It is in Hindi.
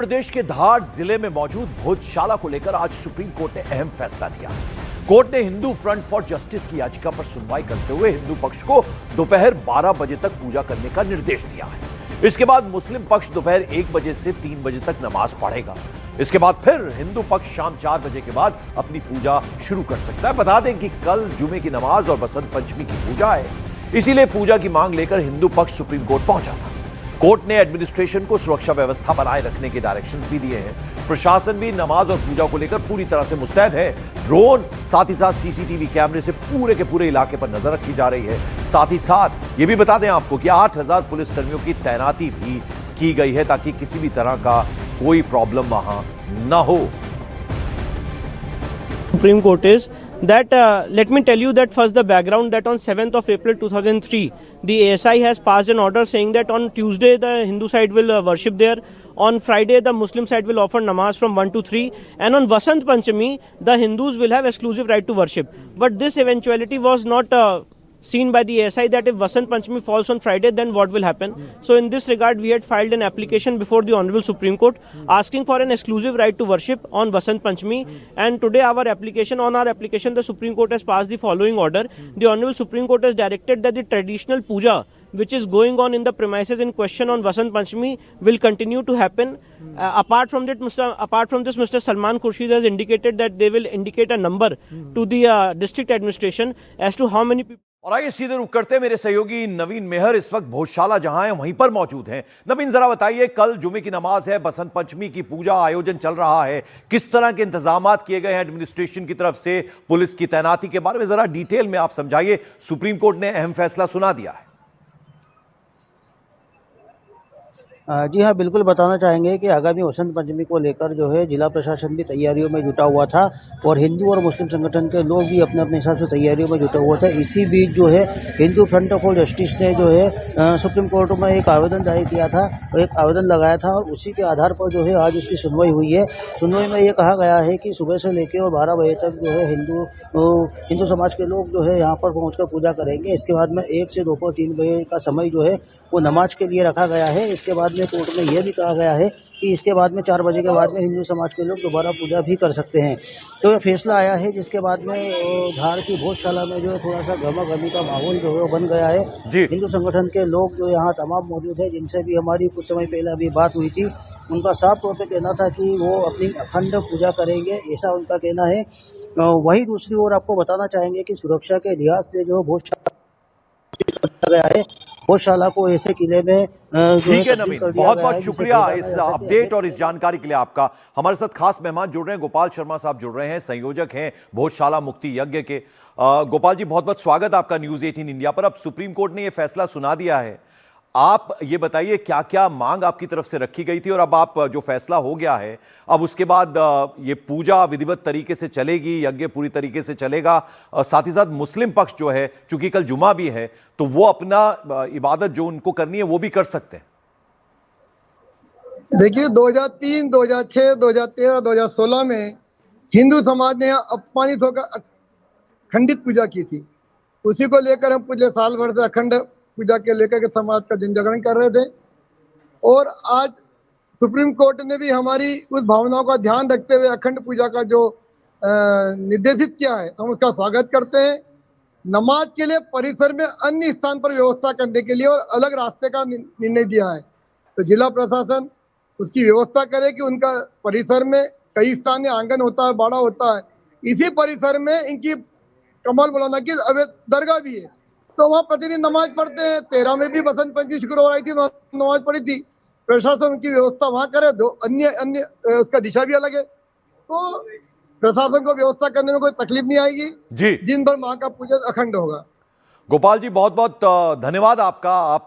प्रदेश के धार जिले में मौजूद भोजशाला को लेकर आज सुप्रीम कोर्ट ने अहम फैसला दिया। कोर्ट ने हिंदू फ्रंट फॉर जस्टिस की याचिका पर सुनवाई करते हुए हिंदू पक्ष को दोपहर 12 बजे तक पूजा करने का निर्देश दिया है। इसके बाद मुस्लिम पक्ष दोपहर 1 बजे से 3 बजे तक नमाज पढ़ेगा। इसके बाद फिर हिंदू पक्ष शाम 4 बजे के बाद अपनी पूजा शुरू कर सकता है। बता दें कि कल जुमे की नमाज और बसंत पंचमी की पूजा है, इसीलिए पूजा की मांग लेकर हिंदू पक्ष सुप्रीम कोर्ट पहुंचा था। कोर्ट ने एडमिनिस्ट्रेशन को सुरक्षा व्यवस्था बनाए रखने के डायरेक्शंस भी दिए हैं। प्रशासन भी नमाज और पूजा को लेकर पूरी तरह से मुस्तैद है। ड्रोन साथ ही साथ सीसीटीवी कैमरे से पूरे के पूरे इलाके पर नजर रखी जा रही है। साथ ही साथ ये भी बता दें आपको कि 8000 पुलिसकर्मियों की तैनाती भी की गई है ताकि किसी भी तरह का कोई प्रॉब्लम वहां न हो। Supreme Court is that let me tell you that first the background that on 7th of April 2003 the ASI has passed an order saying that on Tuesday the Hindu side will worship there, on Friday the Muslim side will offer namaz from 1 to 3, and on Vasant Panchami the Hindus will have exclusive right to worship. But this eventuality was not seen by the ASI that if Vasant Panchami falls on Friday, then what will happen? So in this regard, we had filed an application before the Honorable Supreme Court asking for an exclusive right to worship on Vasant Panchami. And today on our application, the Supreme Court has passed the following order. The Honorable Supreme Court has directed that the traditional puja which is going on in the premises in question on Vasant Panchami will continue to happen. Apart from this, Mr. Salman Khurshid has indicated that they will indicate a number to the district administration as to how many people. और आइए सीधे रुक करते हैं मेरे सहयोगी नवीन मेहर इस वक्त भोजशाला जहां है वहीं पर मौजूद हैं। नवीन जरा बताइए, कल जुमे की नमाज है, बसंत पंचमी की पूजा आयोजन चल रहा है, किस तरह के इंतजामात किए गए हैं एडमिनिस्ट्रेशन की तरफ से, पुलिस की तैनाती के बारे में जरा डिटेल में आप समझाइए। सुप्रीम कोर्ट ने अहम फैसला सुना दिया है। जी हाँ, बिल्कुल बताना चाहेंगे कि आगामी वसंत पंचमी को लेकर जो है जिला प्रशासन भी तैयारियों में जुटा हुआ था और हिंदू और मुस्लिम संगठन के लोग भी अपने अपने हिसाब से तैयारियों में जुटे हुए थे। इसी बीच जो है हिंदू फ्रंट फॉर जस्टिस ने जो है सुप्रीम कोर्ट में एक आवेदन दायर किया था और एक आवेदन लगाया था और उसी के आधार पर जो है आज उसकी सुनवाई हुई है। सुनवाई में ये कहा गया है कि सुबह से लेकर और 12 बजे तक जो है हिंदू समाज के लोग जो है यहाँ पर पहुँच पूजा करेंगे। इसके बाद में 1 से दोपहर 3 बजे का समय जो है वो नमाज के लिए रखा गया है। इसके बाद कोर्ट में यह भी कहा गया है कि इसके बाद में 4 बजे के बाद में हिंदू समाज के लोग दोबारा पूजा भी कर सकते हैं। तो यह फैसला आया है जिसके बाद में धार की भोजशाला में जो है थोड़ा सा गमा-गमी का माहौल जो है बन गया है। हिंदू संगठन के लोग जो यहाँ तमाम मौजूद है, जिनसे भी हमारी कुछ समय पहले अभी बात हुई थी, उनका साफ तौर पर कहना था कि वो अपनी अखंड पूजा करेंगे, ऐसा उनका कहना है। वही दूसरी ओर आपको बताना चाहेंगे कि सुरक्षा के लिहाज से जो भोजशाला गया है, भोजशाला को ऐसे किले में ठीक है नवीन, बहुत बहुत शुक्रिया इस अपडेट और इस जानकारी के लिए आपका। हमारे साथ खास मेहमान जुड़ रहे हैं, गोपाल शर्मा साहब जुड़ रहे हैं, संयोजक हैं भोजशाला मुक्ति यज्ञ के। गोपाल जी, बहुत बहुत स्वागत आपका न्यूज 18 इंडिया पर। अब सुप्रीम कोर्ट ने यह फैसला सुना दिया है, आप ये बताइए क्या क्या मांग आपकी तरफ से रखी गई थी और अब आप जो फैसला हो गया है अब उसके बाद ये पूजा विधिवत तरीके से चलेगी, यज्ञ पूरी तरीके से चलेगा। साथ ही साथ मुस्लिम पक्ष जो है, चूंकि कल जुमा भी है, तो वो अपना इबादत जो उनको करनी है वो भी कर सकते हैं। देखिए 2003, 2006, 2013, 2016 में हिंदू समाज ने अपमानित होकर अखंडित पूजा की थी। उसी को लेकर हम पिछले साल भर से अखंड पूजा के लेकर के समाज का जन जागरण कर रहे थे और आज सुप्रीम कोर्ट ने भी हमारी उस भावनाओं का ध्यान रखते हुए अखंड पूजा का जो निर्देशित किया है, हम उसका स्वागत करते हैं। नमाज के लिए परिसर में अन्य स्थान पर व्यवस्था करने के लिए और अलग रास्ते का निर्णय दिया है, तो जिला प्रशासन उसकी व्यवस्था करे कि उनका परिसर में कई स्थान आंगन होता है, बाड़ा होता है, इसी परिसर में इनकी कमाल मौलाना की दरगाह भी है, तो वहाँ प्रतिदिन नमाज पढ़ते हैं। 13 में भी बसंत पंचमी शुक्रवार आई थी, नमाज पढ़ी थी। प्रशासन उनकी व्यवस्था वहाँ करे, दो अन्य उसका दिशा भी अलग है, तो प्रशासन को व्यवस्था करने में कोई तकलीफ नहीं आएगी जी। दिन भर माँ का पूजन अखंड होगा। गोपाल जी, बहुत बहुत धन्यवाद आपका। आप